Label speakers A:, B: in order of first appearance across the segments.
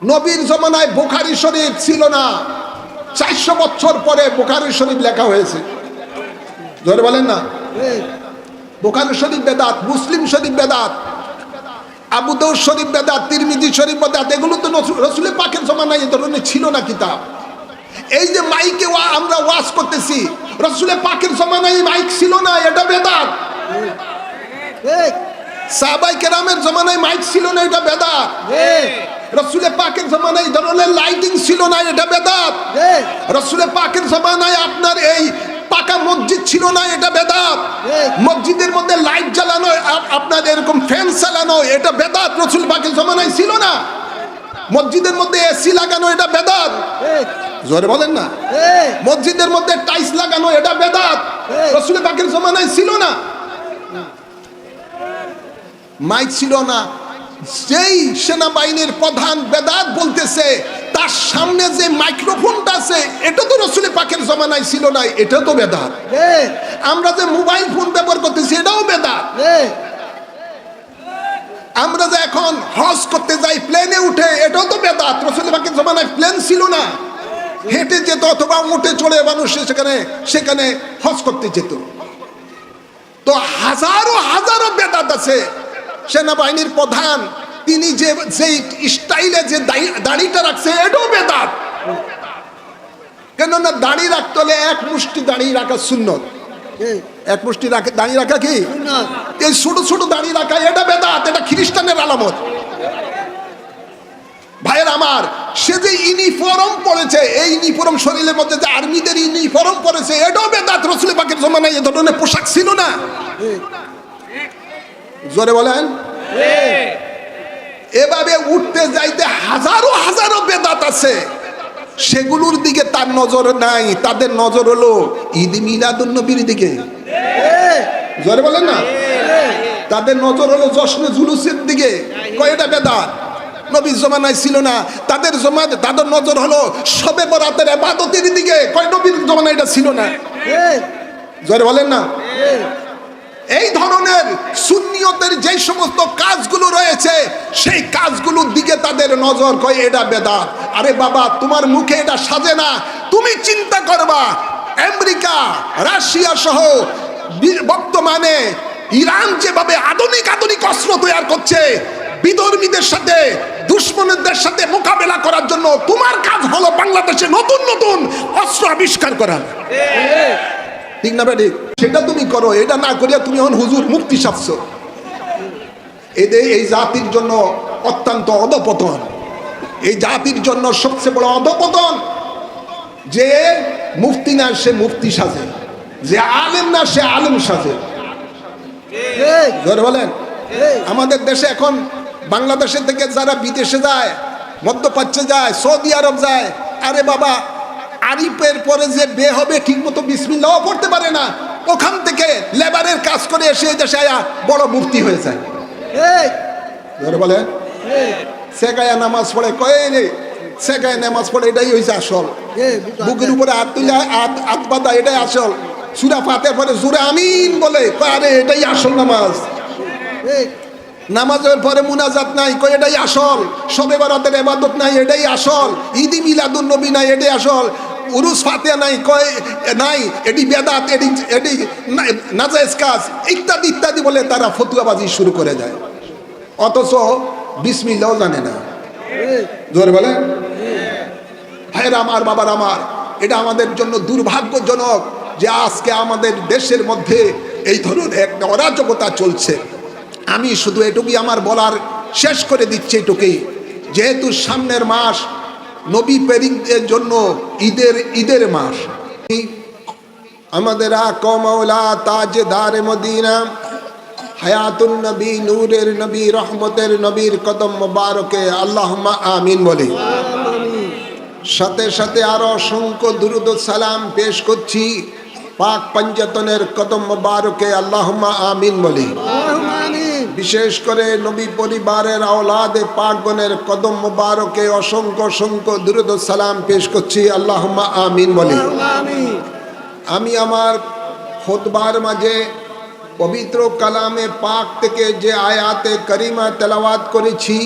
A: নবীর জমানায় বুখারী শরীফ ছিল না, 400 বছর পরে বুখারী শরীফ লেখা হয়েছে। জোরে বলেন না। বুখারী শরীফ বেদাত, মুসলিম শরীফ বেদাত, আবু দাউদ শরীফ বেদাত, তিরমিজি শরীফ বেদাত। এগুলো তো রাসূলের পাকের জমানায় এই ধরনের ছিল না কিতাব। এই যে মাইকে আমরা ওয়াজ করতেছি, রাসূলের পাকের জমানায় মাইক ছিল না, এটা বেদাত। সাহাবায়ে কেরামের জমানায় মাইক ছিল না, এটা বেদাত। রাসূলের পাকের জমানায় এই ধরনের লাইটিং ছিল না, এটা বেদাত। রাসূলের পাকের জমানায় আপনার এই পাকা মসজিদ ছিল না, এটা বেদাত। মসজিদের মধ্যে লাইট জ্বালানো, আপনার এরকম ফ্যান চালানো, এটা বেদাত। রাসূল পাকের জমানায় ছিল না। মসজিদের মধ্যে এসি লাগানো, এটা বেদাত। জোরে বলেন না। মসজিদের মধ্যে টাইলস লাগানো, এটা বেদাত। রাসূল পাকের জমানায় ছিল না। মাইক ছিল না। যেই সেনাবাহিনীর প্রধান বেদাত বলতেছে, তার সামনে যে মাইক্রোফোনটা আছে, এটা তো রাসূলের পাকের জমানায় ছিল না, এটা তো বেদাত। আমরা যে মোবাইল ফোন ব্যবহার করতেছি, এটাও বেদাত। আমরা যে এখন হজ করতে যাই প্লেনে উঠে, এটাও তো বেদাত। রাসূলের পাকের জমানায় প্লেন ছিল না, হেঁটে যেত অথবা উঠে চড়ে মানুষ সেখানে হজ করতে যেত। তো হাজারো হাজারো বেদাত আছে। সেনাবাহিনীর প্রধান তিনি যে স্টাইলে যে দাড়িটা রাখছে, এটাও বেদাত। কেননা দাড়ি রাখতে হলে এক মুষ্টি দাড়ি রাখা সুন্নত। এক মুষ্টি দাড়ি রাখা কি? এই ছোট ছোট দাড়ি রাখা, এটা বেদাত। এটা খ্রিস্টানের আলামত। ভাইয়ের আমার, সে যে ইউনিফর্ম পরেছে, এই ইউনিফর্ম শরীরের মধ্যে যে আর্মিদের ইউনিফর্ম পরেছে, এটাও বেদাত। রাসূলের পাকের জমানায় এই ধরনের পোশাক ছিল না। জোরে বলেন। এভাবে উঠতে যাইতে হাজারো হাজারো বেদাত আছে, সেগুলোর দিকে তার নজর নাই। তাদের নজর হলো ঈদ মিলাদুন নবীর দিকে। জোরে বলেন না। তাদের নজর হলো জশ্নে জুলুসের দিকে। কয়টা বেদাত নবীর জমানায় ছিল না। তাদের নজর হলো শবে বরাতের ইবাদতের দিকে। কয় নবীর জমানায় এটা ছিল না। জোরে বলেন না। এই ধরনের সুন্নিয়তের যে সমস্ত কাজগুলো রয়েছে, সেই কাজগুলোর দিকে তাদের নজর। কয় এটা বেদাত। আরে বাবা, তোমার মুখে এটা সাজে না। তুমি চিন্তা করবা, আমেরিকা, রাশিয়া সহ বর্তমানে ইরান যেভাবে আধুনিক আধুনিক অস্ত্র তৈরি করছে, বিধর্মীদের সাথে, দুশ্মনদের সাথে মোকাবেলা করার জন্য, তোমার কাজ হলো বাংলাদেশে নতুন নতুন অস্ত্র আবিষ্কার করা। ঠিক না বেঠিক? সেটা তুমি করো। এটা না করিয়া তুমি এখন হুজুর মুক্তি সাজছো। এই জাতির জন্য অত্যন্ত অধপতন। এই জাতির জন্য সবচেয়ে বড় অধপতন যে মুফতি না সে মুফতি সাজে, যে আলেম না সে আলেম সাজে। জোরে বলেন। আমাদের দেশে এখন বাংলাদেশের থেকে যারা বিদেশে যায়, মধ্যপ্রাচ্যে যায়, সৌদি আরব যায়, আরে বাবা, আরিফের পরে যে বে হবে ঠিক মতো বিসমিল্লাহও পড়তে পারে না। ওখান থেকে লেবারের কাজ করে এসে দেশে আয়া বড় মুফতি হয়ে যায়। বলে সেকায়া নামাজ পড়ে, কয়ে রে সেকায় নামাজ পড়ে, এটাই হয়েছে আসল। বুকের উপরে হাত তুলে হাত বাঁধা, এটাই আসল। সূরা ফাতিহার পরে জোরে আমিন বলে, আরে এটাই আসল নামাজ। নামাজের পরে মুনাজাত নাই, কয় এটাই আসল। শবে বরাতের ইবাদত নাই, এটাই আসল। ঈদ মিলাদুন নবী নাই, এটাই আসল। উরুস ফাতিহা নাই, কয় নাই, এটি বেদাত, এটি নাজায়েজ কাজ, ইত্যাদি ইত্যাদি বলে তারা ফতুয়াবাজি শুরু করে যায়। অথচ বিসমিল্লাহও জানে না। জোরে বলে। ভাইরা আমার, বাবার আমার, এটা আমাদের জন্য দুর্ভাগ্যজনক যে আজকে আমাদের দেশের মধ্যে এই ধরনের একটা অরাজকতা চলছে। আমি শুধু এটুকুই আমার বলার শেষ করে দিচ্ছি, এটুকুই, যেহেতু সামনের মাস নবী প্রেরিতদের জন্য ঈদের মাস। আমাদের আকা মাওলা তাজদারে মদিনা, হায়াতুন নবী, নূরের নবী, রহমতের নবীর কদম মোবারকে আল্লাহুম্মা আমিন বলি। সাথে সাথে আরো অসংখ্য দুরূদ ও সালাম পেশ করছি পাক পঞ্জতনের কদম মোবারকে আল্লাহুম্মা আমিন বলি। বিশেষ করে নবী পরিবারের আওলাদে পাকগণের কদম মোবারকে অসংখ্য অসংখ্য দুরূদ ও সালাম পেশ করছি আল্লাহুম্মা আমিন বলি। আমি আমার খুতবার মাঝে পবিত্র কালামে পাক থেকে যে আয়াতে করিমা তেলাওয়াত করেছি,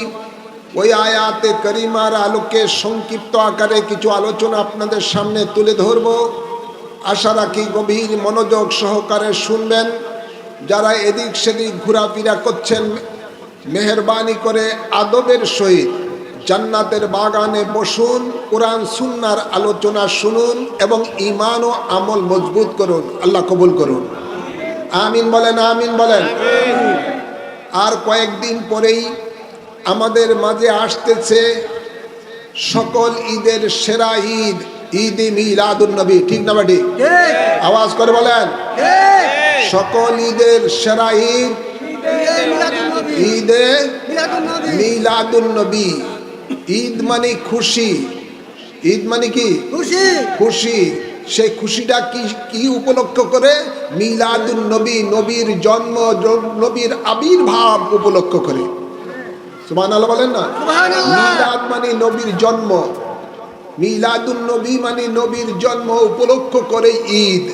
A: ওই আয়াতে করিমার আলোকে সংক্ষিপ্ত আকারে কিছু আলোচনা আপনাদের সামনে তুলে ধরব। আশা রাখি গভীর মনোযোগ সহকারে শুনবেন। যারা এদিক সেদিক ঘোরাফেরা করছেন, মেহেরবানি করে আদবের সহিত জান্নাতের বাগানে বসুন, কোরআন সুন্নাহর আলোচনা শুনুন এবং ঈমান ও আমল মজবুত করুন। আল্লাহ কবুল করুন। আমিন বলেন, আমিন বলেন। আর কয়েকদিন পরেই আমাদের মাঝে আসতেছে সকল ঈদের সেরা ঈদ, ঈদে মিলাদুন নবী। ঠিক না বেটি? আওয়াজ করে বলেন। সকল ঈদের সেরা ঈদ ঈদে মিলাদুন নবী। ঈদ মানে খুশি। ঈদ মানে কি? খুশি। খুশি। সেই খুশিটা কি উপলক্ষ করে? মিলাদুন নবী, নবীর জন্ম, নবীর আবির্ভাব উপলক্ষ করে। সুবহানাল্লাহ বলেন না? মিলাদ মানে নবীর জন্ম, মিলাদুন নবী মানে নবীর জন্ম উপলক্ষ করে ঈদ।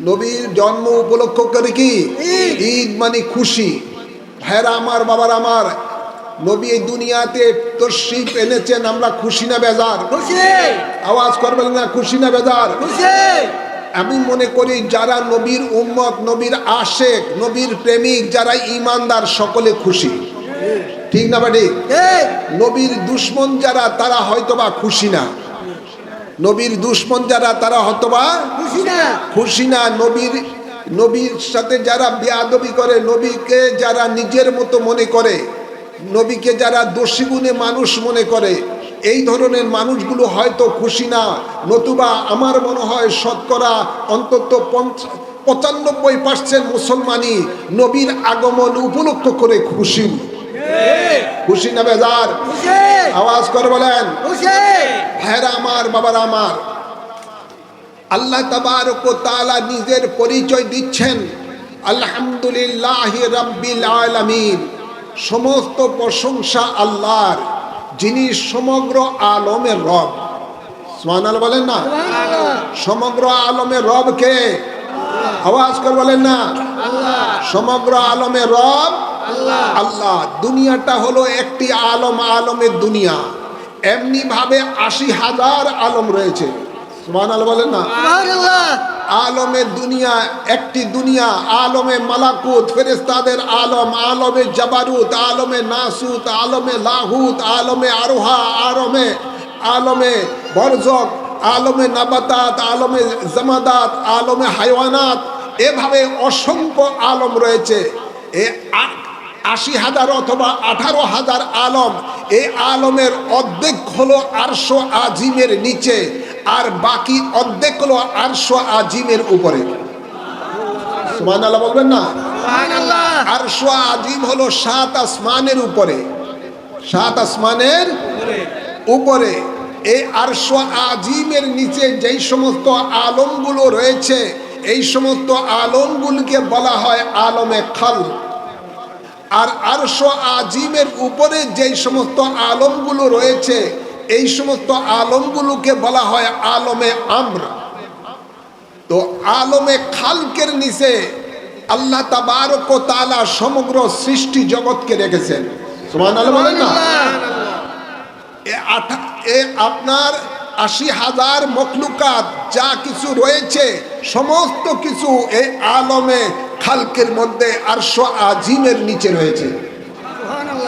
A: নবীর জন্ম উপলক্ষ করে কি ঈদ মানে খুশি। ভাইরা আমার, বাবার আমার, নবী এই দুনিয়াতে তশরিফ এনেছেন, আমরা খুশি না বেজার? খুশি। আওয়াজ করবেন না, খুশি না বেজার? খুশি। আমি মনে করি যারা নবীর উম্মত, নবীর আশেক, নবীর প্রেমিক, যারা ঈমানদার, সকলে খুশি। ঠিক না বেটি? নবীর দুশ্মন যারা, তারা হয়তোবা খুশি না। নবীর দুশ্মন যারা, তারা হয়তোবা খুশি না। নবীর সাথে যারা বেয়াদবি করে, নবীকে যারা নিজের মতো মনে করে, নবীকে যারা দোষী গুণে মানুষ মনে করে, এই ধরনের মানুষগুলো হয়তো খুশি না। নতুবা আমার মনে হয় শতকরা অন্তত 95% মুসলমানই নবীর আগমন উপলক্ষ করে খুশি। খুশি না বেজার? আওয়াজ করে বলেন। ভাইরা আমার, বাবারা আমার, আল্লাহ তাবারক ওয়া তাআলা নিজের পরিচয় দিচ্ছেন আলহামদুলিল্লাহি রাব্বিল আলামিন। সমস্ত প্রশংসা আল্লাহর, যিনি সমগ্র আলমের রব। সুবহানাল্লাহ বলেন না? সমগ্র আলমের রব কে? আওয়াজ করে বলেন না। সমগ্র আলমের রব আল্লাহ। দুনিয়াটা হলো একটি আলম, আলমের দুনিয়া। এমনি ভাবে 80,000 আলম রয়েছে। সুবহানাল্লাহ বলেন না? আলমের দুনিয়া একটি দুনিয়া। আলমে মালাকুত, ফেরেশতাদের আলম, আলমে জাবারুত, আলমে নাসুত, আলমে লাহুত, আলমে আরোহা, আলমে বরজক, আলমে নাবাতাত, আলমে জামাদাত, আলমে হাইওয়ানাত, এভাবে অসংখ্য আলম রয়েছে। 80,000 অথবা 18,000 আলম। এই আলমের অর্ধেক হলো আরশ আজিমের নিচে, আর বাকি অর্ধেক হলো আরশ আজিমের উপরে। সুবহানাল্লাহ বলবেন না? আরশ আজিম হলো 7 আসমানের উপরে, 7 আসমানের উপরে। এই আরশ আজিমের নিচে যেই সমস্ত আলমগুলো রয়েছে, এই সমস্ত আলমগুলোকে বলা হয় আলমে খালক। আর আরশ আজিমের উপরে যেই সমস্ত আলমগুলো রয়েছে, এই সমস্ত আলমগুলোকে বলা হয় আলমে আমর। তো আলমে খালকের নিচে আল্লাহ তাবারক ওয়া তাআলা সমগ্র সৃষ্টি জগৎকে রেখেছেন। সুবহানাল্লাহ বলেন না? আপনার 80,000 মখলুকাত যা কিছু রয়েছে, সমস্ত কিছু এই আলমে খালকের মধ্যে আরশ আজিমের নিচে রয়েছে।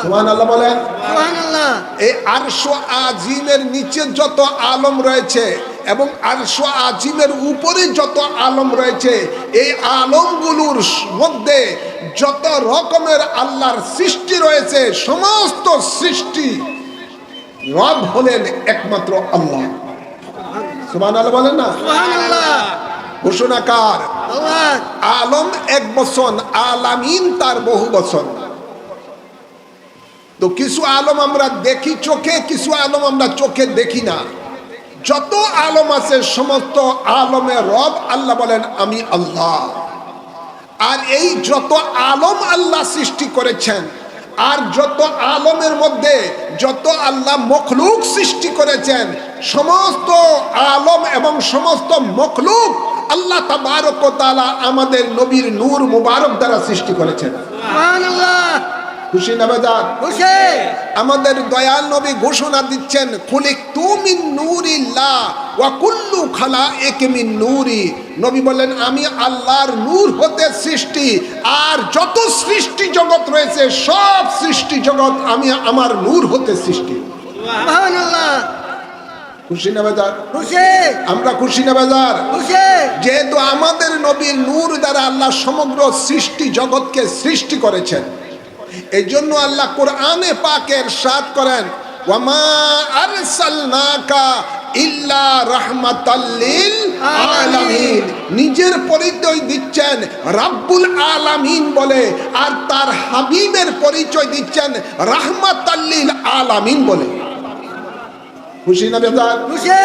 A: সুবহানাল্লাহ বলেন। এই আরশ আজিমের নিচে যত আলম রয়েছে এবং আরশ আজিমের উপরে যত আলম রয়েছে, এই আলমগুলোর মধ্যে যত রকমের আল্লাহর সৃষ্টি রয়েছে, সমস্ত সৃষ্টি রব হলেন একমাত্র আল্লাহ। সুবহানাল্লাহ বলেন না? ঘোষণাকার আলম এক বচন, আলামিন তার বহু বচন। তো কিছু আলম আমরা দেখি চোখে, কিছু আলম আমরা চোখে দেখি না। যত আলম আছে সমস্ত আলমের রব আল্লাহ বলেন আমি আল্লাহ। আর এই যত আলম আল্লাহ সৃষ্টি করেছেন, আর যত আলমের মধ্যে যত আল্লাহ মখলুক সৃষ্টি করেছেন, সমস্ত আলম এবং সমস্ত মখলুক আল্লাহ তাবারক ওয়া তাআলা আমাদের নবীর নূর মুবারক দ্বারা সৃষ্টি করেছেন। সুবহানাল্লাহ। খুশি না বেজার?
B: খুশি।
A: আমাদের দয়াল নবী ঘোষণা দিচ্ছেন, খুলিকতু মিন নূরিল্লাহ ওয়া কুল্লু খালাইক মিন নূরি। নবী বলেন, আমি আল্লাহর নূর হতে সৃষ্টি, আর যত সৃষ্টি জগৎ রয়েছে সব সৃষ্টি জগৎ আমি আমার নূর হতে সৃষ্টি।
B: সুবহানাল্লাহ।
A: খুশি না বেজার?
B: খুশি।
A: আমরা খুশি না বেজার?
B: খুশি।
A: যেহেতু আমাদের নবীর নূর দ্বারা আল্লাহ সমগ্র সৃষ্টি জগৎকে সৃষ্টি করেছেন, এই জন্য আল্লাহ কোরআনে পাকে ইরশাদ করেন, ওয়ামা আরসালনাকা ইল্লা রাহমাতাল লিল আলামিন। নিজের পরিচয় দিচ্ছেন রাব্বুল আলামিন বলে, আর তার হাবিবের পরিচয় দিচ্ছেন রাহমাতাল লিল আলামিন বলে। খুশি না বেজার?
B: খুশি।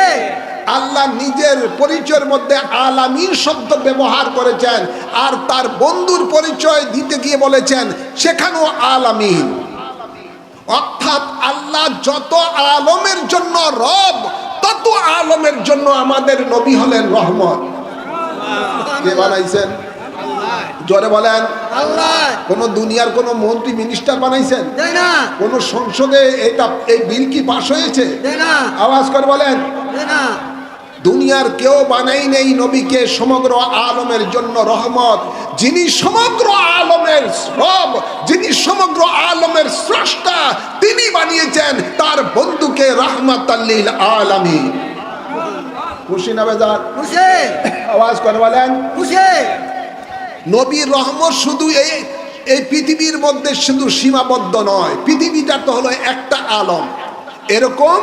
A: আল্লাহ নিজের পরিচয়ের মধ্যে আলামিন শব্দ ব্যবহার করেছেন, আর তার বন্ধুর পরিচয় দিতে গিয়ে বলেছেন সেখানেও আলামিন। অর্থাৎ আল্লাহ যত আলমের জন্য রব, তত আলমের জন্য আমাদের নবী হলেন রহমত। কে বানাইছেন? জোরে বলেন।
B: আল্লাহ।
A: কোন দুনিয়ার কোন মন্ত্রী মিনিস্টার বানাইছেন?
B: দেয় না।
A: কোন সংসদে এই বিল কি পাশ হয়েছে?
B: দেয় না।
A: আওয়াজ করে বলেন।
B: দেয় না।
A: দুনিয়ার কেউ বানাই নেই নবীকে সমগ্র আলমের জন্য রহমত। যিনি সমগ্র আলমের রব, যিনি সমগ্র আলমের স্রষ্টা, তিনি বানিয়েছেন তার বন্ধুকে রাহমাতাল লিল আলামিন। খুশি না বেজার?
B: খুশি।
A: আওয়াজ করে বলেন।
B: খুশি।
A: নবীর রহমত শুধু এই পৃথিবীর মধ্যে শুধু সীমাবদ্ধ নয়, পৃথিবীটা তো হলো একটা আলম। এরকম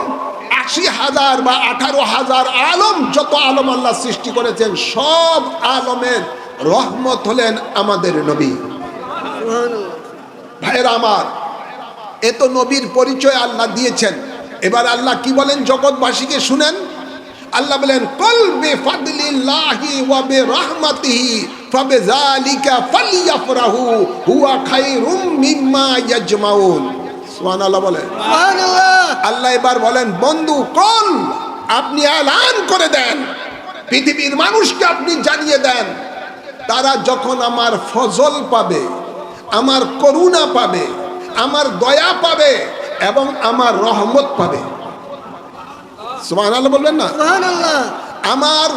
A: ৮০,০০০ বা ১৮,০০০ আলম, যত আলম আল্লাহ সৃষ্টি করেছেন, সব আলমের রহমত হলেন আমাদের নবী। ভাইয়েরা আমার, এত নবীর পরিচয় আল্লাহ দিয়েছেন। এবার আল্লাহ কি বলেন জগৎবাসীকে শুনেন। আল্লাহ বলেন, কুল বিফাদলিল্লাহি ওয়া বিরহমাতিহি ফাবিযালিকা ফালইফরাহু হুয়া খায়রুম মিম্মা ইয়াজমাউন। সুবহানাল্লাহ বলেন।
B: সুবহানাল্লাহ।
A: আল্লাহ এবার বলেন, বন্ধু কুল, আপনি এলান করে দেন, পৃথিবীর মানুষকে আপনি জানিয়ে দেন, তারা যখন আমার ফজল পাবে, আমার করুণা পাবে, আমার দয়া পাবে এবং আমার রহমত পাবে। সুবহানাল্লাহ বলবেন না?
B: সুবহানাল্লাহ।
A: আমার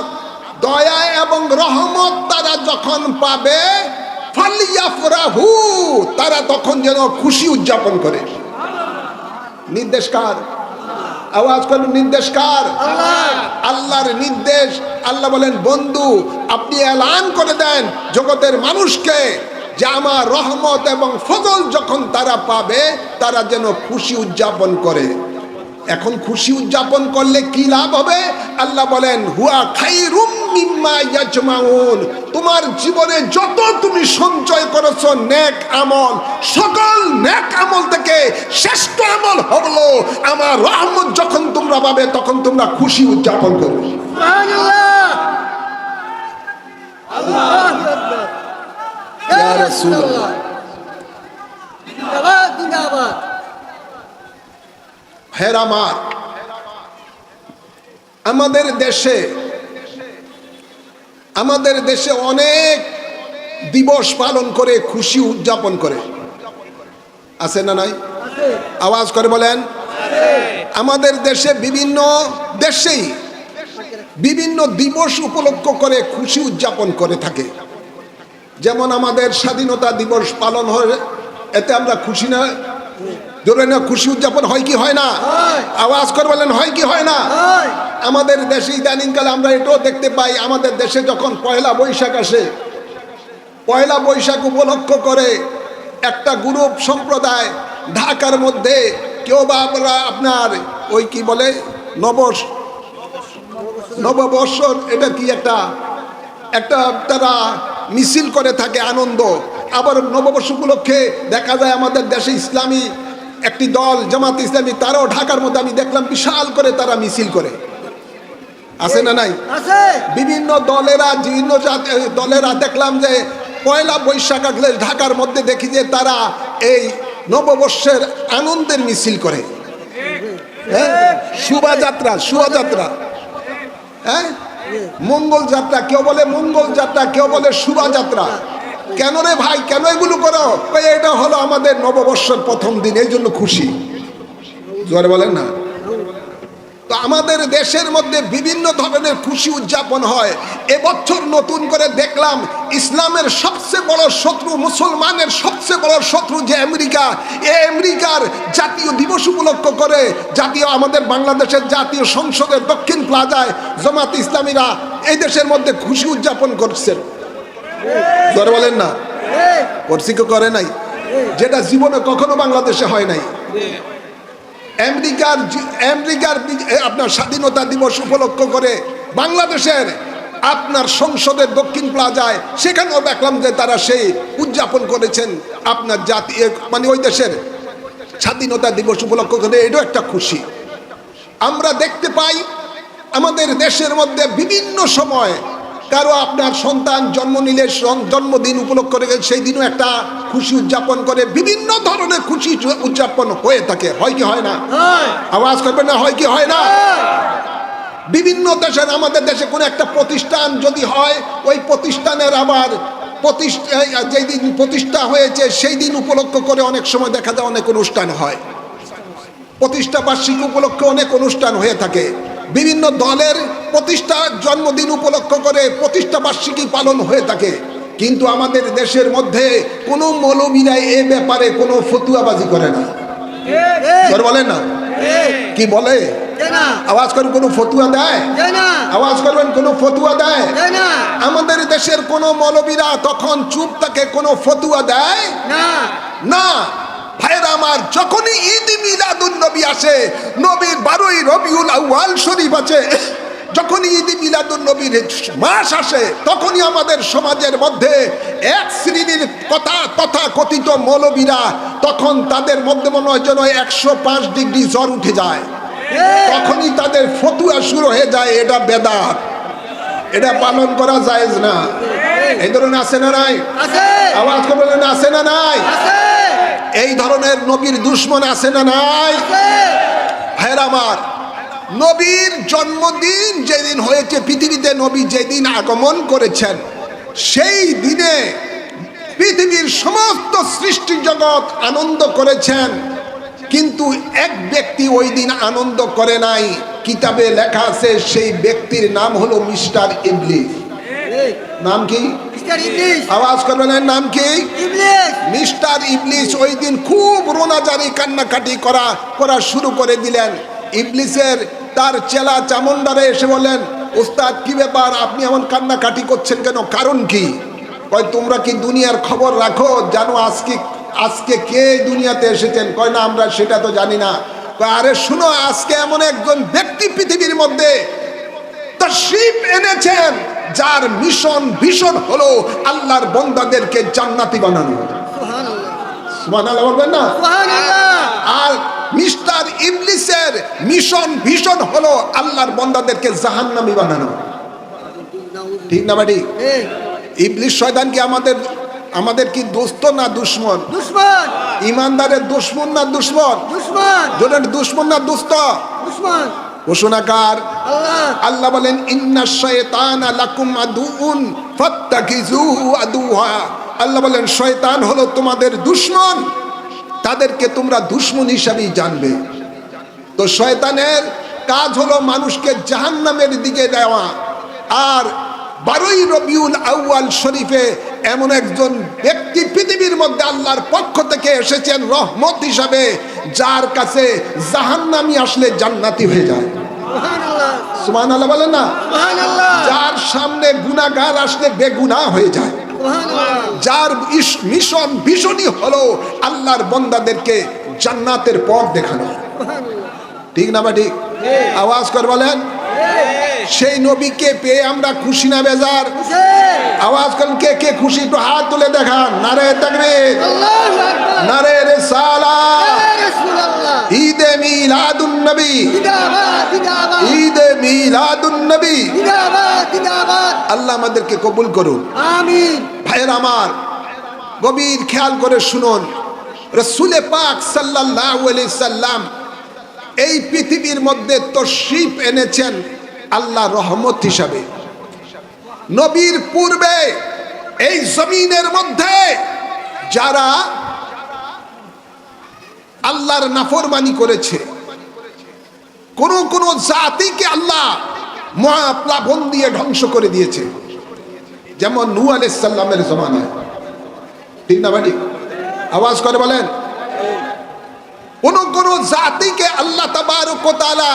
A: দয়া এবং রহমত তারা যখন পাবে, ফালিয়াফরাহু, তারা তখন যেন খুশি উদযাপন করে। নির্দেশ কার? আওয়াজ করুন, নির্দেশ কার? আল্লাহর নির্দেশ। আল্লাহ বলেন, বন্ধু আপনি এলান করে দেন জগতের মানুষকে যে আমার রহমত এবং ফজল যখন তারা পাবে, তারা যেন খুশি উদযাপন করে। এখন খুশি উদযাপন করলে কি লাভ হবে? আল্লাহ বলেন, হুয়া খায়রুম মিম্মা ইয়াজমাউন। তোমার জীবনে যত তুমি সঞ্চয় করেছো নেক আমল, সকল নেক আমল থেকে শ্রেষ্ঠ আমল হলো আমার রহমত যখন তোমরা পাবে, তখন তোমরা খুশি উদযাপন করবে।
B: সুবহানাল্লাহ। আল্লাহু আকবার। ইয়া রাসূলুল্লাহ। জিন্দাবাদ, জিন্দাবাদ।
A: হেরামার, আমাদের দেশে অনেক দিবস পালন করে, খুশি উদযাপন করে, আছে না নাই? আওয়াজ করে বলেন। আমাদের দেশে দেশেই বিভিন্ন দিবস উপলক্ষ করে খুশি উদযাপন করে থাকে। যেমন আমাদের স্বাধীনতা দিবস পালন হয়, এতে আমরা খুশি না? ধরে না, খুশি উদযাপন হয় কি হয় না? আওয়াজ করে বলেন, হয় কি হয় না? আমাদের দেশে ইদানিংকালে আমরা এটাও দেখতে পাই, আমাদের দেশে যখন পয়লা বৈশাখ আসে, পয়লা বৈশাখ উপলক্ষ করে একটা গ্রুপ সম্প্রদায় ঢাকার মধ্যে, কেউ বা আমরা আপনার ওই কি বলে নববর্ষর, এটা কি একটা তারা মিছিল করে থাকে, আনন্দ। আবার নববর্ষ উপলক্ষে দেখা যায় আমাদের দেশে ইসলামী একটি দল, জামাত ইসলামী, তারাও ঢাকার মধ্যে আমি দেখলাম বিশাল করে তারা মিছিল করে। আছে না নাই? বিভিন্ন দলেরা দেখলাম যে পয়লা বৈশাখ আসলে ঢাকার মধ্যে দেখি যে তারা এই নববর্ষের আনন্দের মিছিল করে। শোভাযাত্রা, হ্যাঁ, মঙ্গল যাত্রা, কেউ বলে মঙ্গল যাত্রা, কেউ বলে শোভাযাত্রা। কেন রে ভাই, কেন এগুলো করো? কই এটা হলো আমাদের নববর্ষের প্রথম দিন, এই জন্য খুশি। জোরে বলেন না। তো আমাদের দেশের মধ্যে বিভিন্ন ধরনের খুশি উদযাপন হয়। এবছর নতুন করে দেখলাম ইসলামের সবচেয়ে বড় শত্রু, মুসলমানের সবচেয়ে বড় শত্রু যে আমেরিকা, এই আমেরিকার জাতীয় দিবস উপলক্ষ করে জাতীয় আমাদের বাংলাদেশের জাতীয় সংসদের দক্ষিণ প্লাজায় জামাত ইসলামীরা এই দেশের মধ্যে খুশি উদযাপন করছেন। জোরে বলেন না। করছি কি করে নাই? যেটা জীবনে কখনো বাংলাদেশে হয় নাই। আমেরিকার আপনার স্বাধীনতা দিবস উপলক্ষ করে বাংলাদেশের আপনার সংসদের দক্ষিণ প্লাজায় সেখানেও দেখলাম যে তারা সেই উদযাপন করেছেন আপনার জাতীয় মানে ওই দেশের স্বাধীনতা দিবস উপলক্ষ করে। এটাও একটা খুশি। আমরা দেখতে পাই আমাদের দেশের মধ্যে বিভিন্ন সময় কারো আপনার সন্তান জন্ম নিলে জন্মদিন উপলক্ষ করে সেই দিনও একটা খুশি উদযাপন করে। বিভিন্ন ধরনের খুশি উদযাপন হয়ে থাকে, হয় কি হয় না? আওয়াজ করবেন না, হয় কি হয় না? বিভিন্ন দেশের, আমাদের দেশে কোনো একটা প্রতিষ্ঠান যদি হয়, ওই প্রতিষ্ঠানের আবার যেই দিন প্রতিষ্ঠা হয়েছে সেই দিন উপলক্ষ করে অনেক সময় দেখা যায় অনেক অনুষ্ঠান হয়। প্রতিষ্ঠা বার্ষিকী উপলক্ষে অনেক অনুষ্ঠান হয়ে থাকে। বিভিন্ন দলের প্রতিষ্ঠা জন্মদিন উপলক্ষ করে প্রতিষ্ঠা বার্ষিকী পালন হয়ে থাকে। কিন্তু আমাদের দেশের মধ্যে কোনো মৌলবীরা এ ব্যাপারে কোনো ফতুয়াবাজি করে না। বলেন না, কি বলে? আওয়াজ করবেন, কোনো ফতুয়া দেয়? আওয়াজ করবেন, কোনো ফতুয়া দেয়? আমাদের দেশের কোনো মৌলবীরা তখন চুপ থাকে, কোনো ফতুয়া দেয় না। ভাইরা আমার, যখনই ঈদ মিলাদুন নবী আসে, নবীর 12ই রবিউল আউয়াল শরীফ আছে, যখনই ঈদ মিলাদুন নবীর মাস আসে, তখনই আমাদের সমাজের মধ্যে এক শ্রেণীর তথাকথিত মৌলবীরা তখন তাদের মধ্যে মনে হয় যেন 105 ডিগ্রি জ্বর উঠে যায়। তখনই তাদের ফতুয়া শুরু হয়ে যায়, এটা বেদাত, এটা পালন করা জায়েজ না। এই ধরনের আছে না নাই? আওয়াজ করে বলেন, আছে না নাই? এই ধরনের নবীর দুশ্মন আছে না নাই? ভাইরা আমার, নবীর জন্মদিন যেদিন হয়েছে পৃথিবীতে, নবী যেদিন আগমন করেছেন, সেই দিনে পৃথিবীর সমস্ত সৃষ্টি জগৎ আনন্দ করেছেন। কিন্তু এক ব্যক্তি ওই দিন আনন্দ করে নাই। কিতাবে লেখা আছে সেই ব্যক্তির নাম হলো মিস্টার ইবলিস। নাম কি? আওয়াজ করবেন, নাম কি? মিস্টার ইবলিস ওই দিন খুব রোনাজারি কান্নাকাটি করা শুরু করে দিলেন। ইবলিসের তার চেলা চামুন্ডারে এসে বলেন, ওস্তাদ কি ব্যাপার, আপনি এমন কান্নাকাটি করছেন কেন, কারণ কি? কয়, তোমরা কি দুনিয়ার খবর রাখো, জানো আজকে কে দুনিয়াতে এসেছেন? কয়, না, আমরা সেটা তো জানি না। কয়, আরে শুনো, আজকে এমন একজন ব্যক্তি পৃথিবীর মধ্যে তাশরীফ এনেছেন যার ভীষণ হলো আল্লাহর বান্দাদেরকে জান্নাতি বানানো। সুবহানাল্লাহ বলবেন না? আর মিস্টার ইবলিসের ভীষণ হলো আল্লাহর বান্দাদেরকে জাহান্নামী বানানো। ঠিক না ভাই? ইবলিস শয়তান কি আমাদের কি দোস্ত না দুশমন?
B: দুশমন।
A: ইমানদারের দুশমন না দুশমন?
B: দুশমন।
A: জোরের দুশমন না দোস্ত?
B: দুশমন।
A: ঘোষণাকার
B: আল্লাহ।
A: আল্লাহ বলেন, ইন্নাশ শায়তানা লাকুম আদুউন ফাত্তাখিযুহু আদুওয়া। আল্লাহ বলেন, শয়তান হলো তোমাদের দুশমন, তাদেরকে তোমরা দুশমন হিসাবেই জানবে। তো শয়তানের কাজ হলো মানুষকে জাহান্নামের দিকে দেওয়া। আর 12ই রবিউল আউয়াল শরীফে এমন একজন ব্যক্তি পৃথিবীর মধ্যে আল্লাহর পক্ষ থেকে এসেছেন রহমত হিসাবে, যার কাছে জাহান্নামী আসলে জান্নাতি হয়ে যায়। সুবহানাল্লাহ বলেন না? যার সামনে গুনাহগার আসলে বেগুনাহ হয়ে যায়। যার ভীষণই হলো আল্লাহর বান্দাদেরকে জান্নাতের পথ দেখানো। ঠিক না বা ঠিক? আওয়াজ করে বলেন, সেই নবীকে পেয়ে আমরা খুশি না বেজার? আওয়াজ করেন, কে কে খুশি? একটু হাত তুলে দেখান। নারে তাকবীর, নারে রিসালাত, ঈদে মিলাদুন নবী, ঈদে মিলাদুন নবী। আল্লাহ আমাদেরকে কবুল করুন, আমিন। ভাইয়ের আমার, গভীর খেয়াল করে শুনুন, রাসূল পাক সাল্লাল্লাহু আলাইহি সাল্লাম এই পৃথিবীর মধ্যে তাশরীফ এনেছেন আল্লাহ রহমত হিসাবে। নবীর পূর্বে এই জমিনের মধ্যে যারা আল্লাহর নাফরমানি করেছে, কোন জাতিকে আল্লাহ মহাপ্লাবন দিয়ে ধ্বংস করে দিয়েছে, যেমন নূহ আলাইহিস সালামের জমানায়। ঠিক না ভাই? আওয়াজ করে বলেন। কোন জাতিকে আল্লাহ তাবারক ওয়া তাআলা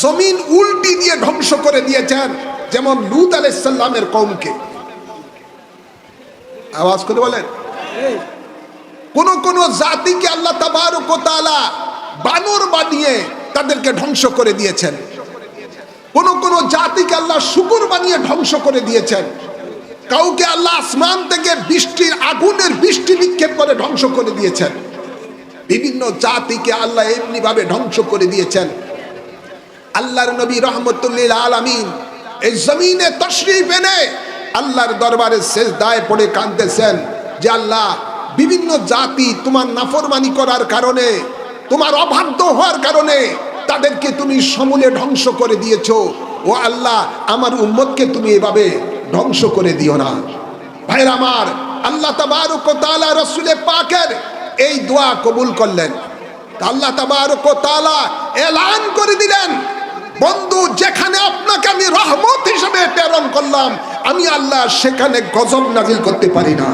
A: জমিন উল্টি দিয়ে ধ্বংস করে দিয়েছেন, যেমন লূত আলাইহিস সালামের কওমকে। আওয়াজ করে বলেন। কোন জাতিকে আল্লাহ তাবারক ওয়া তাআলা বানর বানিয়ে তাদেরকে ধ্বংস করে দিয়েছেন, কোন জাতিকে আল্লাহ শুকর বানিয়ে ধ্বংস করে দিয়েছেন, কাউকে আল্লাহ আসমান থেকে বৃষ্টির আগুনের বৃষ্টি নিক্ষেপ করে ধ্বংস করে দিয়েছেন। বিভিন্ন জাতিকে আল্লাহ এমনি ভাবে ধ্বংস করে দিয়েছেন। আল্লাহর নবী রহমতুল্লিল আলামিন এই জমিনে তশরিফ এনে আল্লাহর দরবারে সেজদায় পড়ে কাঁদতেছেন যে আল্লাহ, বিভিন্ন জাতি তোমার নাফরমানি করার কারণে, তোমার অবাধ্য হওয়ার কারণে তাদেরকে তুমি সমূলে ধ্বংস করে দিয়েছো। ও আল্লাহ, আমার উম্মতকে তুমি এভাবে ধ্বংস করে দিও না। ভাইরা আমার, আল্লাহ তাবারক ওয়া তাআলা রাসূলে পাকের এই দোয়া কবুল করলেন। আল্লাহ তাবারক ওয়া তাআলা এলান করে দিলেন, বন্ধু, যেখানে আপনাকে আমি রহমত হিসেবে প্রেরণ করলাম, আমি আল্লাহ সেখানে গজব নাজিল করতে পারি না।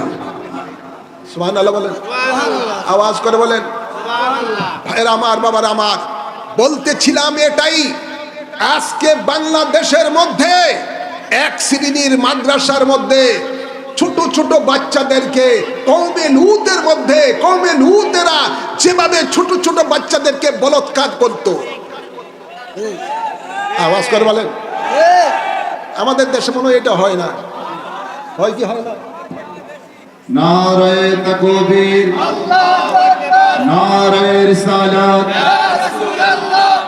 A: সুবহানাল্লাহ বলেন। আওয়াজ করে বলেন। ভাইরা আমার, বাবার আমার, বলতেছিলাম এটাই, আজকে বাংলাদেশের মধ্যে এক শ্রেণীর মাদ্রাসার মধ্যে ছোট ছোট বাচ্চাদেরকে কওমে লূতের মধ্যে, কওমে লূতেরা যেভাবে ছোট ছোট বাচ্চাদেরকে বলাৎকার করত। আওয়াজ করে বলেন। আমাদের দেশে মনে হয় এটা হয় না, হয় কি হয় না?
C: নারে তাকবীর, নারে রিসালাত,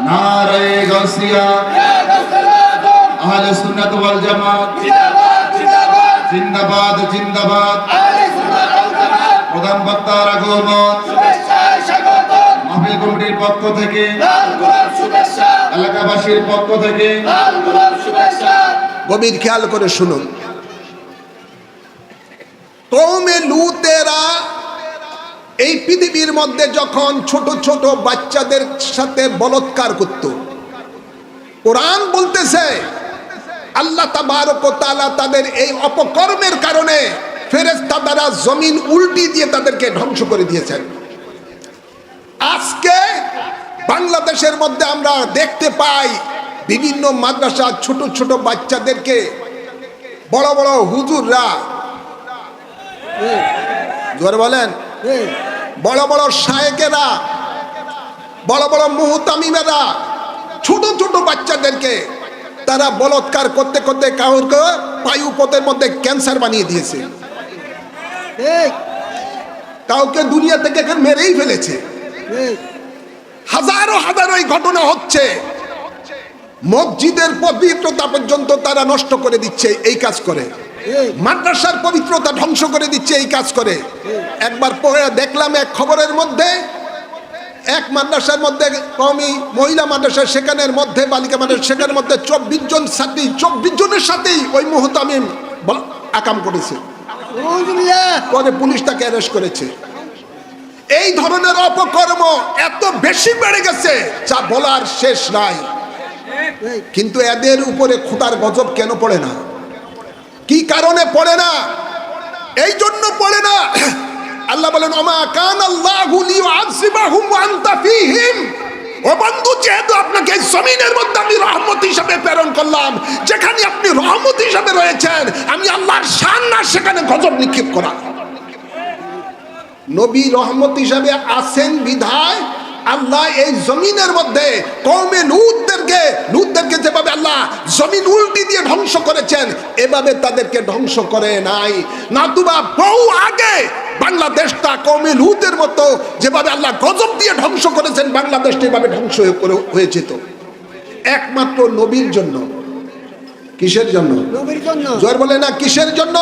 C: নারে গাউসিয়া, আহলে সুন্নাত ওয়াল জামাত জিন্দাবাদ, জিন্দাবাদ। প্রধান বক্তার আগমন, মাহফিল কমিটির পক্ষ থেকে, এলাকাবাসীর পক্ষ থেকে
A: গভীর খেয়াল করে শুনুন। কওমে লূতেরা এই পৃথিবীর মধ্যে যখন ছোট ছোট বাচ্চাদের সাথে বলাৎকার করত, কোরআন বলতেছে আল্লাহ তাবারক ওয়া তাআলা তাদের এই অপকর্মের কারণে ফেরেশতা দ্বারা জমিন উল্টি দিয়ে তাদেরকে ধ্বংস করে দিয়েছেন। আজকে বাংলাদেশের মধ্যে আমরা দেখতে পাই বিভিন্ন মাদ্রাসা ছোট ছোট বাচ্চাদেরকে বড় বড় হুজুররা, জোরে বলেন, বড় বড় শায়েকেরা, বড় বড় মুহতামিমেরা ছোট ছোট বাচ্চাদেরকে তারা বলাৎকার করতে করতে কাউকে পায়ুপথের মধ্যে ক্যান্সার বানিয়ে দিয়েছে, কাউকে দুনিয়া থেকে মেরেই ফেলেছে। হাজারো হাজারো এই ঘটনা হচ্ছে। মসজিদের পবিত্রতা পর্যন্ত তারা নষ্ট করে দিচ্ছে এই কাজ করে, মাদ্রাসার পবিত্রতা ধ্বংস করে দিচ্ছে এই কাজ করে। একবার পরে দেখলাম এক খবরের মধ্যে, এক মাদ্রাসার মধ্যে, কওমি মহিলা মাদ্রাসা, সেখানের মধ্যে বালিকা মাদ্রাসা, সেখানের মধ্যে 24 জন ছাত্রী, 24 জনের সাথেই ওই মুহতামিম আকাম করেছে, পরে পুলিশ তাকে অ্যারেস্ট করেছে। এই ধরনের অপকর্ম এত বেশি বেড়ে গেছে যা বলার শেষ নাই। কিন্তু এদের উপরে খোদার গজব কেন পড়ে না? কি কারণে পড়ে না? এই জন্য পড়ে না, আল্লাহ বলেন ওমা কানাল্লাহু লিয়ুআযিবাহুম ওয়া আনতা ফীহিম। ও বন্ধু, যেহেতু আপনাকে জমিনের মধ্যে আমি রহমত হিসেবে প্রেরণ করলাম, যেখানে আপনি রহমত হিসেবে রয়েছেন, আমি আল্লাহর শান না সেখানে গজব নিক্ষেপ করা। নবী রহমত হিসেবে আছেন বিধায় আল্লাহ এই জমিনের মধ্যে কওমে লূতদেরকে যেভাবে আল্লাহ জমিন উল্টি দিয়ে ধ্বংস করেছেন, এভাবে তাদেরকে ধ্বংস করে নাই। নাতুবা বহু আগে বাংলাদেশটা কওমে লূতের মতো যেভাবে আল্লাহ গজব দিয়ে ধ্বংস করেছেন, বাংলাদেশটা এভাবে ধ্বংস হয়ে যেত একমাত্র নবীর জন্য। কিসের জন্য? জোর বলে না, কিসের জন্য?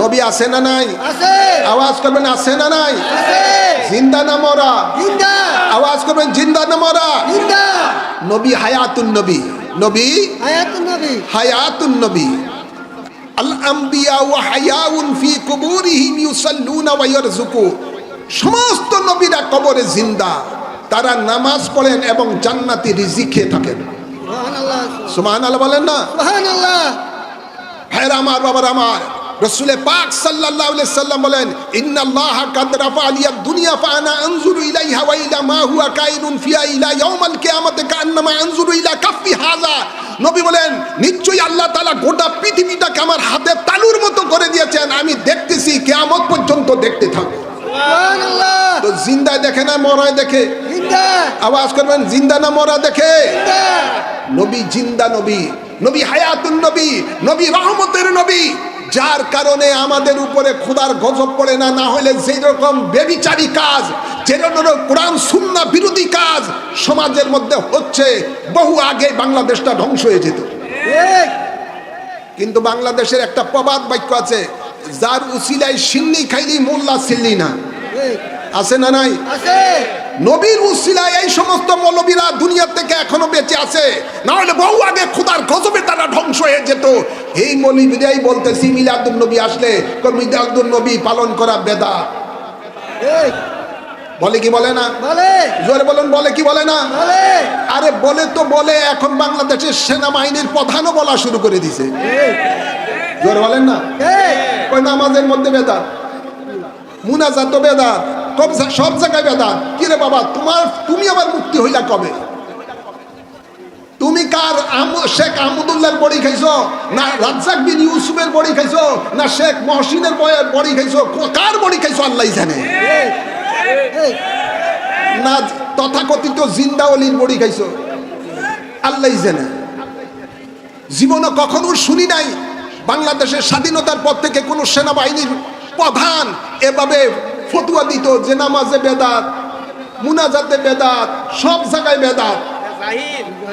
A: নবী আছে না নাই? আওয়াজ করবেন, আছে না নাই? জিন্দা না মরা? আওয়াজ করবেন, জিন্দা না মরা? নবী হায়াতুন নবী, নবী হায়াতুন নবী। আল আম্বিয়া ওয়া হায়াউন ফি কুবুরিহিম ইউসাল্লুনা ওয়া ইয়ারযুকুন। সমস্ত নবীরা কবরে জিন্দা, তারা নামাজ পড়েন এবং জান্নাতি রিজিক খেয়ে থাকেন।
B: সুবহানাল্লাহ।
A: সুবহানাল্লাহ বলেন না?
B: সুবহানাল্লাহ।
A: ভাইরা আমার, বাবার আমার, রাসূলে পাক সাল্লাল্লাহু আলাইহি সাল্লাম বলেন, ইন্নাল্লাহা কাদ রাফা আলিয়াদ দুনিয়া ফাআনা আনজুরু ইলাইহা ওয়া ইলা মা হুয়া কাইনুন ফিহা ইলা ইয়াউমাল কিয়ামাতি কান্নামা আনজুরু ইলা কাফফি হাযা। নবী বলেন, নিশ্চয়ই আল্লাহ তাআলা গোটা পৃথিবীটাকে আমার হাতে তালুর মতো করে দিয়েছেন, আমি দেখতেছি, কিয়ামত পর্যন্ত দেখতে থাকব।
B: সুবহানাল্লাহ।
A: তো জিন্দা দেখে না মরায় দেখে?
B: জিন্দা।
A: আওয়াজ করবেন, জিন্দা না মরা দেখে?
B: জিন্দা।
A: নবী জিন্দা নবী, নবী হায়াতুন নবী, নবী রহমতের নবী, যার কারণে আমাদের উপরে খোদার গজব পড়ে না। না হলে যেই রকম বেবিচারী কাজ, যেরকম কোরআন সুন্নাহ বিরোধী কাজ সমাজের মধ্যে হচ্ছে, বহু আগে বাংলাদেশটা ধ্বংস হয়ে যেত।
B: ঠিক।
A: কিন্তু বাংলাদেশের একটা প্রবাদ বাক্য আছে, যার উসিলায় সিন্নি খাইলি মোল্লা সিল্লি না।
B: ঠিক।
A: আছে না নাই?
B: আছে।
A: নবীর উসিলায় এই সমস্ত মৌলবীরা দুনিয়া থেকে এখনো বেঁচে আছে, না হলে বহু আগে খোদার গজবে তারা ধ্বংস হয়ে যেত। এই মৌলবীরাই বলতেছি মিলাদুন নবী আসলে মিলাদুন নবী পালন করা বেদাত।
B: ঠিক।
A: বলে কি বলে না?
B: বলে।
A: জোরে বলেন, বলে কি বলে না?
B: বলে।
A: আরে বলে তো বলে, এখন বাংলাদেশের সেনাবাহিনীর প্রধানও বলা শুরু করে দিছে।
B: ঠিক।
A: জোরে বলেন না?
B: ঠিক।
A: ওই নামাজের মধ্যে বেদাত, মুনাজাত বেদাত, সব জায়গায় বেদাত। কি রে বাবা, তুমি আবার মুক্তি হইলা কবে? তুমি কার শেখ আহমদুল্লাহর বড়ি খাইছো, না রাজ্জাক বিন ইউসুফের বড়ি খাইছো, না শেখ মহসিনের বড়ি খাইছো? কার বড়ি খাইছো আল্লাহই জানে।
B: ঠিক। ঠিক।
A: না তথাকথিত জিন্দা অলির বড়ি খাইছো, আল্লাহই জানে। জীবনে কখনো শুনি নাই বাংলাদেশের স্বাধীনতার পর থেকে কোন সেনাবাহিনীর প্রধান এভাবে ফতুয়া দিত যে নামাজে বেদাত, মুনাজাতে বেদাত, সব জায়গায় বেদাত।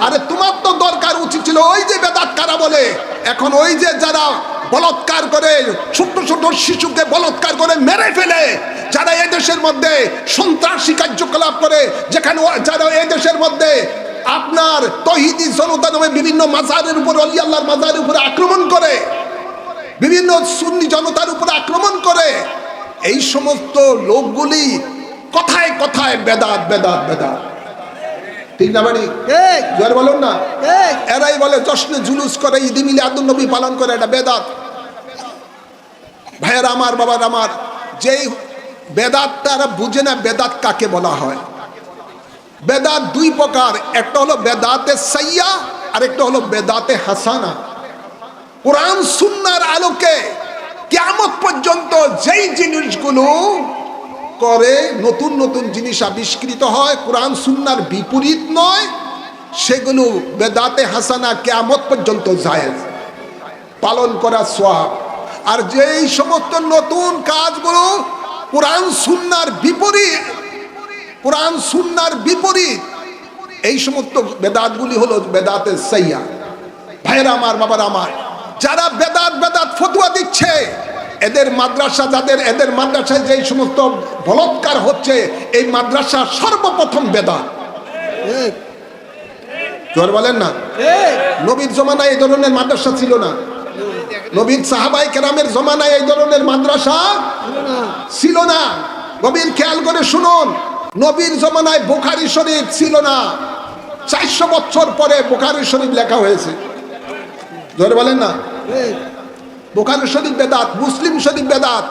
A: আরে তোমার তো দরকার উচিত ছিল ওই যে বেদাত কারা বলে, এখন ওই যে যারা বলৎকার করে, ছোট্ট ছোট্ট শিশুকে বলৎকার করে মেরে ফেলে, যারা এই দেশের মধ্যে সন্ত্রাসী কার্যকলাপ করে, যেখানে যারা এই দেশের মধ্যে আপনার তৌহিদি জনতা নামে বিভিন্ন মাজারের উপর, অলি আল্লাহর মাজারের উপরে আক্রমণ করে, বিভিন্ন সুন্নি জনতার উপর আক্রমণ করে, এই সমস্ত লোকগুলি কথায় কথায় বেদাত বেদাত বেদাত। ঠিক না বাড়ি?
B: ঠিক।
A: জোর বলুন না?
B: ঠিক।
A: এরাই বলে জশ্নে জুলুস করে, ঈদ মিলাদুন নবী পালন করে, এটা বেদাত। ভাইয়েরা আমার, বাবার আমার, যেই বেদাত তারা বুঝে না বেদাত কাকে বলা হয়। বেদাত দুই প্রকার, একটা হলো বেদাতে সাইয়া, আর একটা হলো বেদাতে হাসানা। কোরআন সুন্নাহর আলোকে কিয়ামত পর্যন্ত যেই জিনিসগুলো করে, নতুন নতুন জিনিস আবিষ্কৃত হয়, কোরআন সুন্নাহর বিপরীত নয়, সেগুলো বেদাতে হাসানা, কিয়ামত পর্যন্ত জায়েজ, পালন করা সওয়াব। আর যেই সমস্ত নতুন কাজগুলো কোরআন সুন্নাহর বিপরীত, কোরআন সুন্নাহর বিপরীত, এই সমস্ত বেদাতগুলি হলো বেদাতে সাইয়া। ভাইরা আমার, বাবার আমার, যারা বেদাত বেদাত ফতোয়া দিচ্ছে, এদের মাদ্রাসা, এদের মাদ্রাসায় যে সমস্ত বলৎকার হচ্ছে, এই মাদ্রাসা সর্বপ্রথম বেদাত।
B: ঠিক।
A: জোর বলেন না?
B: ঠিক।
A: নবীর জমানায় এই ধরনের মাদ্রাসা ছিল না। নবীর সাহাবায়ে কেরামের জমানায় এই ধরনের মাদ্রাসা ছিল না। নবীর খেয়াল করে শুনুন, নবীর জমানায় বুখারী শরীফ ছিল না, 400 বছর পরে বুখারী শরীফ লেখা হয়েছে। জোরে বলেন না?
B: ঠিক।
A: বুখারী শরীফ বেদাত, মুসলিম শরীফ বেদাত,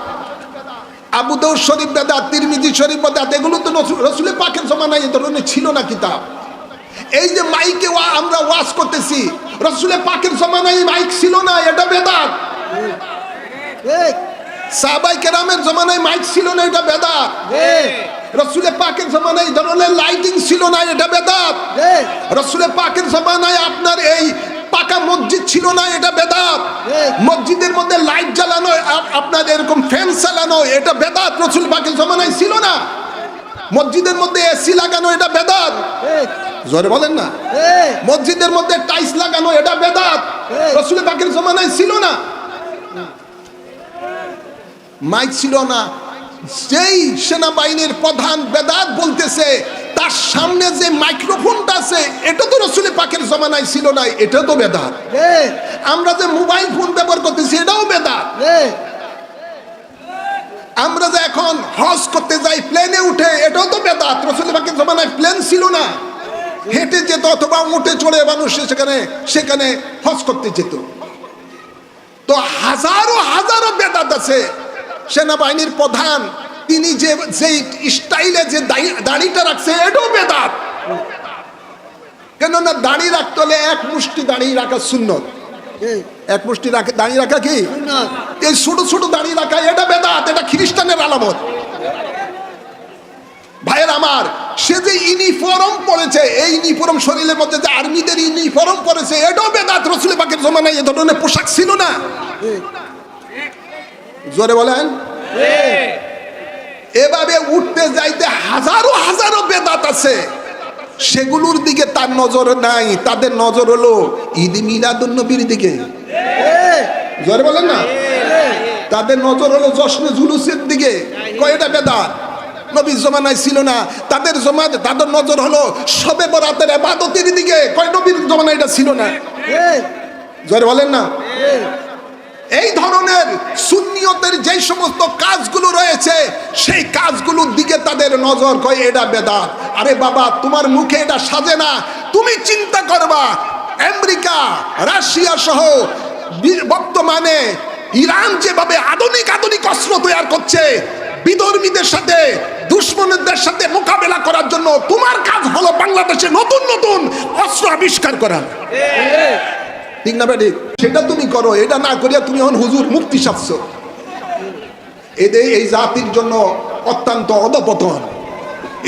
A: আবু দাউদ শরীফ বেদাত, তিরমিজি শরীফ বেদাত। এগুলো তো রাসূল পাকের জমানায় এই ধরনের ছিল না কিতাব। এই যে মাইকে আমরা ওয়াজ করতেছি, রাসূল পাকের জমানায় মাইক ছিল না, এটা বেদাত।
B: ঠিক।
A: সাহাবায়ে কেরামের জমানায় মাইক ছিল না, এটা বেদাত।
B: ঠিক।
A: রাসূল পাকের জমানায় এই ধরনের লাইটিং ছিল না, এটা বেদাত।
B: ঠিক।
A: রাসূল পাকের জমানায় আপনার এই পাকা মসজিদ ছিল না, এটা বেদাত। মসজিদের মধ্যে লাইট জ্বালানো, আপনার এরকম ফ্যান চালানো, এটা বেদাত। রাসূল পাকের জমানায় ছিল না। মসজিদের মধ্যে এসি লাগানো, এটা বেদাত।
B: ঠিক।
A: জোরে বলেন না?
B: ঠিক।
A: মসজিদের মধ্যে টাইলস লাগানো, এটা বেদাত। রাসূল পাকের জমানায় ছিল না। মাইক ছিল না। যেই সেনাবাহিনীর প্রধান বেদাত বলতেছে, তার সামনে যে মাইক্রোফোনটা আছে, এটা তো রাসূল পাকের জমানায় ছিল না, এটা তো বেদাত।
B: ঠিক।
A: আমরা যে মোবাইল ফোন ব্যবহার করতেছি এটাও বেদাত।
B: এই
A: আমরা যে এখন হজ করতে যাই প্লেনে উঠে, এটাও তো বেদাত। রাসূল পাকের জমানায় প্লেন ছিল না, হেঁটে যেত অথবা উঠে চড়ে মানুষ সেখানে হজ করতে যেত। তো হাজারো হাজারো বেদাত আছে। সেনাবাহিনীর প্রধান তিনি যে স্টাইলে যে দাড়িটা রাখছে এটাও বেদাত। কেননা দাড়ি রাখতে হলে এক মুষ্টি দাড়ি রাখা সুন্নত।
B: এই
A: এক মুষ্টি দাড়ি রাখা কি?
B: সুন্নাত।
A: এই ছোট ছোট দাড়ি রাখা এটা বেদাত, এটা খ্রিস্টানের আলামত। ভাইয়ের আমার, সে যে ইউনিফর্ম পরেছে, এই ইউনিফর্ম শরীরের মধ্যে যে আর্মিদের ইউনিফর্ম পরেছে এটাও বেদাত। রাসূল পাকের জমানায় এ ধরনের পোশাক ছিল না।
B: এই
A: জোরে বলেন। এভাবে উঠতে যাইতে হাজারো হাজারো বেদাত আছে, সেগুলোর দিকে তার নজর নাই। তাদের নজর হলো ঈদ মিলাদুন নবীর দিকে।
B: এই
A: জোরে বলেন না। তাদের নজর হলো জশ্নে জুলুসের দিকে। কয়টা বেদাত নবীর জমানায় ছিল না। তাদের নজর হলো শবে বরাতের ইবাদতের দিকে। কয় নবীর জমানায় এটা ছিল না।
B: এই
A: জোরে বলেন না।
B: এই
A: এই ধরনের সুন্নিয়তের যে সমস্ত কাজগুলো রয়েছে সেই কাজগুলোর দিকে তাদের নজর। কয় এটা বেদাত। আরে বাবা, তোমার মুখে এটা সাজে না। তুমি চিন্তা করবা, আমেরিকা, রাশিয়া সহ বর্তমানে ইরান যেভাবে আধুনিক আধুনিক অস্ত্র তৈরি করছে বিধর্মীদের সাথে, দুশ্মনদের সাথে মোকাবেলা করার জন্য, তোমার কাজ হলো বাংলাদেশে নতুন নতুন অস্ত্র আবিষ্কার করা। ঠিক না বেঠিক? সেটা তুমি করো। এটা না করিয়া তুমি এখন হুজুর মুক্তি চাচ্ছ। এই জাতির জন্য অত্যন্ত অধপতন।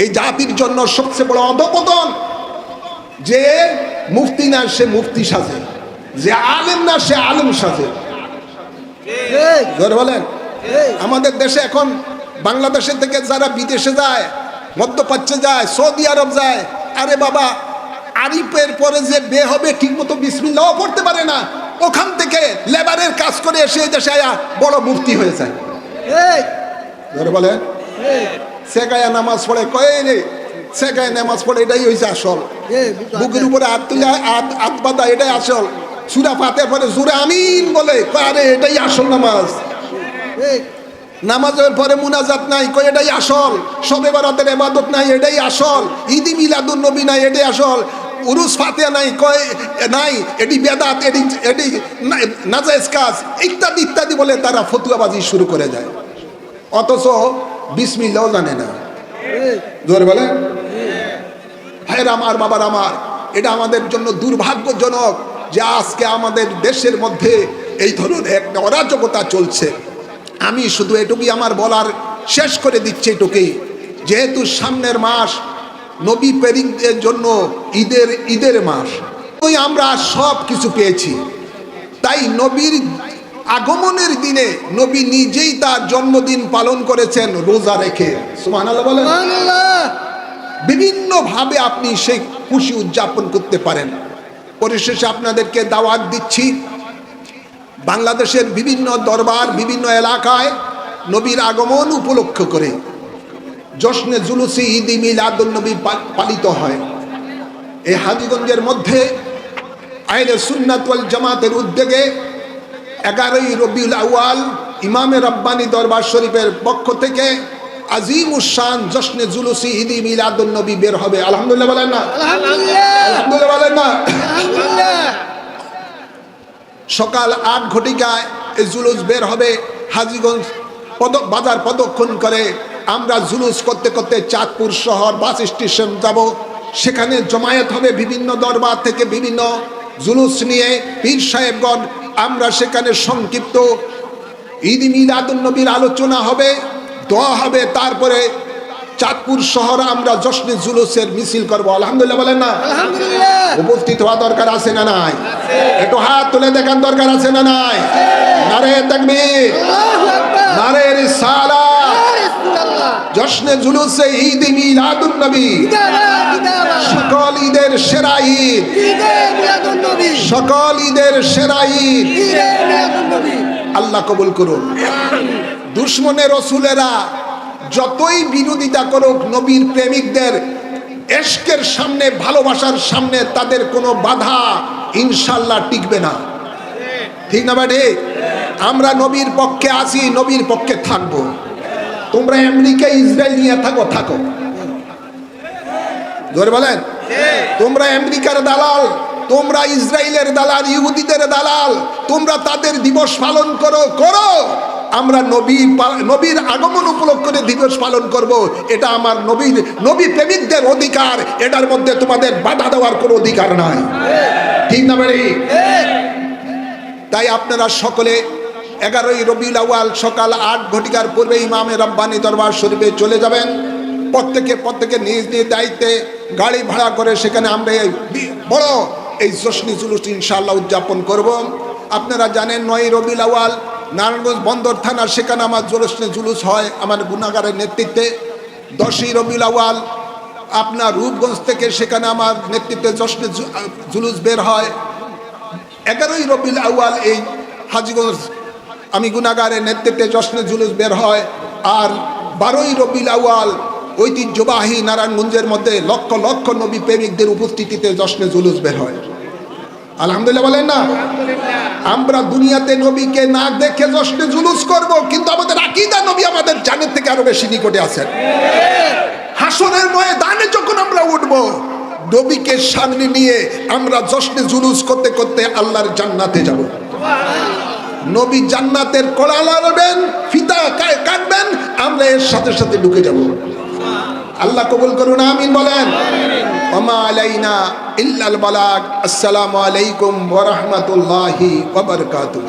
A: এই জাতির জন্য সবচেয়ে বড় অধপতন যে মুফতি না সে মুফতি সাজে, যে আলেম না সে আলেম সাজে।
B: এই
A: জোরে বলেন।
B: এই
A: আমাদের দেশে এখন বাংলাদেশের থেকে যারা বিদেশে যায়, মধ্যপ্রাচ্যে যায়, সৌদি আরব যায়, আরে বাবা, আরিফের পরে যে বে হবে ঠিক মতো বিসমিল্লাহ পড়তে পারে না, ওখান থেকে লেবারের কাজ করে এসে এই দেশে আয়া বড় মুফতি হয়ে যায়।
B: এই
A: ধরে বলে
B: এই
A: সেগায়া নামাজ পড়ে, কয়ে রে সেগায় নামাজ পড়ে, এটাই হয়েছে আসল।
B: এই
A: বুকের উপরে হাত তুলে হাত বাঁধা, এটাই আসল। সূরা ফাতিহার পরে জোরে আমিন বলে, কয় আরে এটাই আসল নামাজ।
B: এই
A: নামাজের পরে মুনাজাত নাই, কই এটাই আসল। শবে বরাতের ইবাদত নাই, এটাই আসল। ঈদ মিলাদুন নবী নাই, এটাই আসল। উরুস ফাতিহা নাই, কয় নাই, এটি বেদাত, এটি নাজায়েজ কাজ, ইত্যাদি ইত্যাদি বলে তারা ফতুয়াবাজি শুরু করে যায়। অথচ বিসমিল্লাহ জানে না।
B: এই
A: জোরে বলে। ভাইয়ের আমার, বাবার আমার, এটা আমাদের জন্য দুর্ভাগ্যজনক যে আজকে আমাদের দেশের মধ্যে এই ধরনের একটা অরাজকতা চলছে। আমি শুধু এটুকুই আমার বলার শেষ করে দিচ্ছি, এটুকুই, যেহেতু সামনের মাস নবী প্রেরিতদের জন্য ঈদের মাস, ওই আমরা সব কিছু পেয়েছি। তাই নবীর আগমনের দিনে নবী নিজেই তার জন্মদিন পালন করেছেন রোজা রেখে। সুবহানাল্লাহ বলেন।
B: সুবহানাল্লাহ।
A: বিভিন্ন ভাবে আপনি সেই খুশি উদযাপন করতে পারেন। পরিশেষে আপনাদেরকে দাওয়াত দিচ্ছি, বাংলাদেশের বিভিন্ন দরবার, বিভিন্ন এলাকায় নবীর আগমন উপলক্ষ করে জশ্নে জুলুসি ঈদ মিলাদুন নবী পালিত হয়। এই হাজীগঞ্জের মধ্যে আহলে সুন্নাত ওয়াল জামাতের উদ্যোগে 11ই রবিউল আউয়াল ইমামে রব্বানি দরবার শরীফের পক্ষ থেকে আজিমুস শান জশ্নে জুলুসি ঈদ মিলাদুন নবী বের হবে। আলহামদুলিল্লাহ বলেন না।
B: আলহামদুলিল্লাহ।
A: আলহামদুলিল্লাহ বলেন না।
B: আলহামদুলিল্লাহ।
A: সকাল 8 ঘটিকায় এই জুলুস বের হবে। হাজীগঞ্জ বাজার প্রদক্ষিণ করে আমরা জুলুস করতে করতে চাঁদপুর শহর বাস স্টেশন যাব। সেখানে জমায়েত হবে বিভিন্ন দরবার থেকে বিভিন্ন জুলুস নিয়ে পীর সাহেবগণ। আমরা সেখানে সংক্ষিপ্ত ঈদ মিলাদুন নবীর আলোচনা হবে, দোয়া হবে। তারপরে চাঁদপুর শহরে আমরা জশ্নে জুলুসের মিছিল করব। আলহামদুলিল্লাহ বলেন না।
B: আলহামদুলিল্লাহ।
A: উপস্থিত হওয়া দরকার আছে না নাই? একটু হাত তুলে দেখার দরকার আছে না নাই? নারে তাকবীর,
B: আল্লাহু আকবার।
A: নারে রিসালাত।
B: ইয়া রাসূলুল্লাহ।
A: জশ্নে জুলুসে ঈদ মিলাদুন নবী,
B: জিন্দাবাদ জিন্দাবাদ।
A: সকল ঈদের সেরা ঈদ,
B: ঈদে মিলাদুন নবী।
A: সকল ঈদের সেরা ঈদ।
B: ঈদে মিলাদুন নবী।
A: আল্লাহ কবুল করুন। দুশ্মনের রসুলেরা যতই বিরোধিতা করুক, নবীর প্রেমিকদের এশকের সামনে, ভালোবাসার সামনে তাদের কোনো বাধা ইনশাল্লাহ টিকবে না। ঠিক না বাটে? আমরা নবীর পক্ষে আছি, নবীর পক্ষে থাকবো। তোমরা আমেরিকা ইসরায়েল নিয়ে থাকো, জোরে বলেন। তোমরা আমেরিকার দালাল, তোমরা ইসরায়েলের দালাল, ইহুদিদের দালাল, তোমরা তাদের দিবস পালন করো। আমরা নবীর আগমন উপলক্ষে দিবস পালন করব, এটা আমার নবী প্রেমিকদের অধিকার, এটার মধ্যে তোমাদের বাধা দেওয়ার কোনো অধিকার নাই। ঠিক না ভাই? তাই আপনারা সকলে 11ই রবিউল আউয়াল সকাল 8 ঘটিকার পূর্বে ইমামে রব্বানি দরবার শরীফে চলে যাবেন। প্রত্যেকে নিজ নিজ দায়িত্বে গাড়ি ভাড়া করে সেখানে আমরা বড় এই জশ্নী জুলুস ইনশাআল্লাহ উদযাপন করব। আপনারা জানেন 9ই রবিউল আউয়াল নারায়ণগঞ্জ বন্দর থানা, সেখানে আমার জশ্নী জুলুস হয় আমার গুনাগারের নেতৃত্বে। 10ই রবিউল আউয়াল আপনার রূপগঞ্জ থেকে সেখানে আমার নেতৃত্বে জশ্নী জুলুস বের হয়। 11ই রবিউল আউয়াল এই হাজীগঞ্জ আমি গুনাগারের নেতৃত্বে জশ্নে জুলুস বের হয়। আর 12ই রবিউল আউয়াল ঐতিহ্যবাহী নারায়ণগঞ্জের মধ্যে লক্ষ লক্ষ নবী প্রেমিকদের উপস্থিতিতে জশ্নে জুলুস বের হয়। আলহামদুলিল্লাহ বলেন না? আমরা দুনিয়াতে নবীকে না দেখে জশ্নে জুলুস করব, কিন্তু আমাদের আকীদা নবী আমাদের জানের থেকে আরো বেশি নিকটে আছেন। হাসরের ময়দানে যখন আমরা উঠব, নবীকে সামনে নিয়ে আমরা জশ্নে জুলুস করতে করতে আল্লাহর জান্নাতে যাব। নবী জান্নাতের কড়া লাগাবেন, ফিতা কাটবেন, আমরা এর সাথে সাথে ঢুকে যাব। আল্লাহ কবুল করুন, আমিন বলেন। ওমা আলাইনা ইল্লাল বালাগ। আসসালামু আলাইকুম ওয়া রাহমাতুল্লাহি ওয়া বারাকাতুহু।